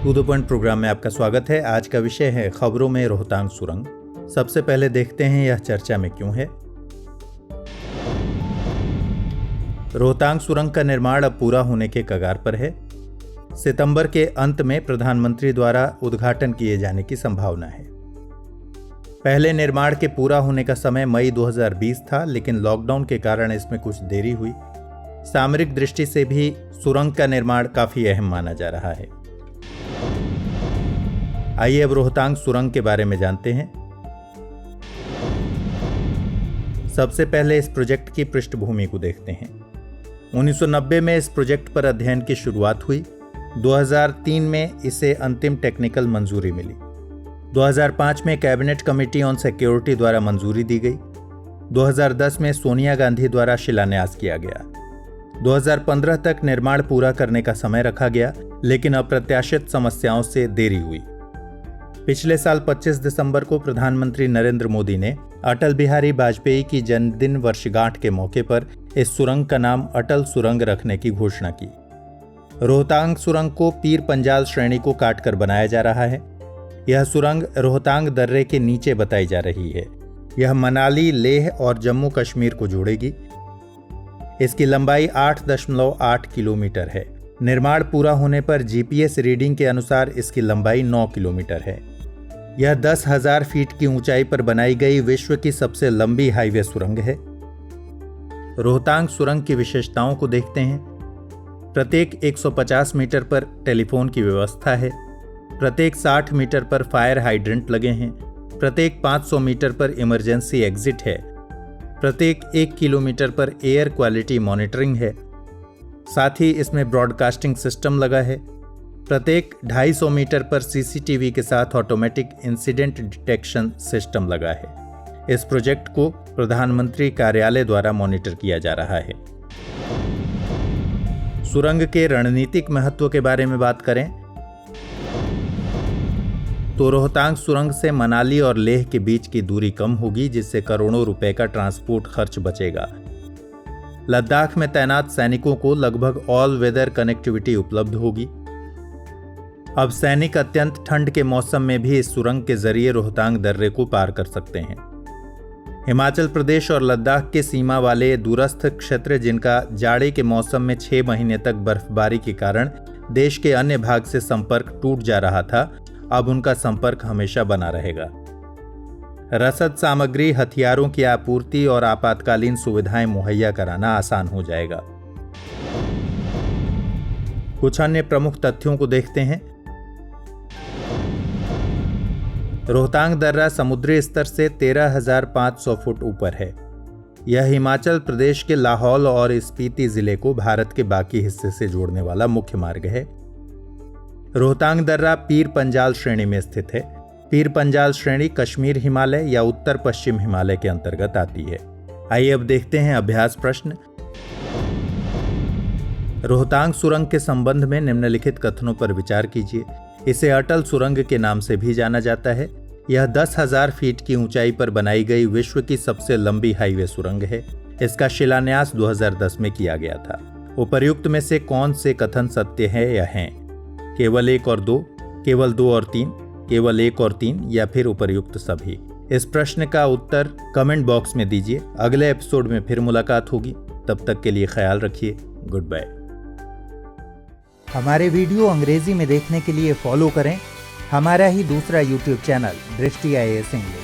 To the point programme में आपका स्वागत है। आज का विषय है खबरों में रोहतांग सुरंग। सबसे पहले देखते हैं यह चर्चा में क्यों है। रोहतांग सुरंग का निर्माण अब पूरा होने के कगार पर है। सितंबर के अंत में प्रधानमंत्री द्वारा उद्घाटन किए जाने की संभावना है। पहले निर्माण के पूरा होने का समय मई 2020 था, लेकिन लॉकडाउन के कारण इसमें कुछ देरी हुई। सामरिक दृष्टि से भी सुरंग का निर्माण काफी अहम माना जा रहा है। आइए अब रोहतांग सुरंग के बारे में जानते हैं। सबसे पहले इस प्रोजेक्ट की पृष्ठभूमि को देखते हैं। 1990 में इस प्रोजेक्ट पर अध्ययन की शुरुआत हुई। 2003 में इसे अंतिम टेक्निकल मंजूरी मिली। 2005 में कैबिनेट कमेटी ऑन सिक्योरिटी द्वारा मंजूरी दी गई। 2010 में सोनिया गांधी द्वारा शिलान्यास किया गया। 2015 तक निर्माण पूरा करने का समय रखा गया, लेकिन अप्रत्याशित समस्याओं से देरी हुई। पिछले साल 25 दिसंबर को प्रधानमंत्री नरेंद्र मोदी ने अटल बिहारी वाजपेयी की जन्मदिन वर्षगांठ के मौके पर इस सुरंग का नाम अटल सुरंग रखने की घोषणा की। रोहतांग सुरंग को पीर पंजाल श्रेणी को काटकर बनाया जा रहा है। यह सुरंग रोहतांग दर्रे के नीचे बताई जा रही है। यह मनाली, लेह और जम्मू कश्मीर को जोड़ेगी। इसकी लंबाई 8.8 किलोमीटर है। निर्माण पूरा होने पर जीपीएस रीडिंग के अनुसार इसकी लंबाई 9 किलोमीटर है। यह 10,000 फीट की ऊंचाई पर बनाई गई विश्व की सबसे लंबी हाईवे सुरंग है। रोहतांग सुरंग की विशेषताओं को देखते हैं। प्रत्येक 150 मीटर पर टेलीफोन की व्यवस्था है। प्रत्येक 60 मीटर पर फायर हाइड्रेंट लगे हैं। प्रत्येक 500 मीटर पर इमरजेंसी एग्जिट है। प्रत्येक 1 किलोमीटर पर एयर क्वालिटी मॉनिटरिंग है। साथ ही इसमें ब्रॉडकास्टिंग सिस्टम लगा है। प्रत्येक 250 मीटर पर सीसीटीवी के साथ ऑटोमेटिक इंसिडेंट डिटेक्शन सिस्टम लगा है। इस प्रोजेक्ट को प्रधानमंत्री कार्यालय द्वारा मॉनिटर किया जा रहा है। सुरंग के रणनीतिक महत्व के बारे में बात करें तो रोहतांग सुरंग से मनाली और लेह के बीच की दूरी कम होगी, जिससे करोड़ों रुपए का ट्रांसपोर्ट खर्च बचेगा। लद्दाख में तैनात सैनिकों को लगभग ऑल वेदर कनेक्टिविटी उपलब्ध होगी। अब सैनिक अत्यंत ठंड के मौसम में भी इस सुरंग के जरिए रोहतांग दर्रे को पार कर सकते हैं। हिमाचल प्रदेश और लद्दाख के सीमा वाले दूरस्थ क्षेत्र, जिनका जाड़े के मौसम में 6 महीने तक बर्फबारी के कारण देश के अन्य भाग से संपर्क टूट जा रहा था, अब उनका संपर्क हमेशा बना रहेगा। रसद सामग्री, हथियारों की आपूर्ति और आपातकालीन सुविधाएं मुहैया कराना आसान हो जाएगा। कुछ अन्य प्रमुख तथ्यों को देखते हैं। रोहतांग दर्रा समुद्री स्तर से 13,500 फुट ऊपर है। यह हिमाचल प्रदेश के लाहौल और स्पीति जिले को भारत के बाकी हिस्से से जोड़ने वाला मुख्य मार्ग है। रोहतांग दर्रा पीर पंजाल श्रेणी में स्थित है। पीर पंजाल श्रेणी कश्मीर हिमालय या उत्तर पश्चिम हिमालय के अंतर्गत आती है। आइए अब देखते हैं अभ्यास प्रश्न। रोहतांग सुरंग के संबंध में निम्नलिखित कथनों पर विचार कीजिए। इसे अटल सुरंग के नाम से भी जाना जाता है। यह 10,000 फीट की ऊंचाई पर बनाई गई विश्व की सबसे लंबी हाईवे सुरंग है। इसका शिलान्यास 2010 में किया गया था। उपर्युक्त में से कौन से कथन सत्य है या हैं? केवल 1 और 2, केवल 2 और 3, केवल 1 और 3 या फिर उपर्युक्त सभी? इस प्रश्न का उत्तर कमेंट बॉक्स में दीजिए। अगले एपिसोड में फिर मुलाकात होगी। तब तक के लिए ख्याल रखिए। Good bye. हमारे वीडियो अंग्रेजी में देखने के लिए फॉलो करें हमारा ही दूसरा यूट्यूब चैनल दृष्टि IAS इंग्लिश।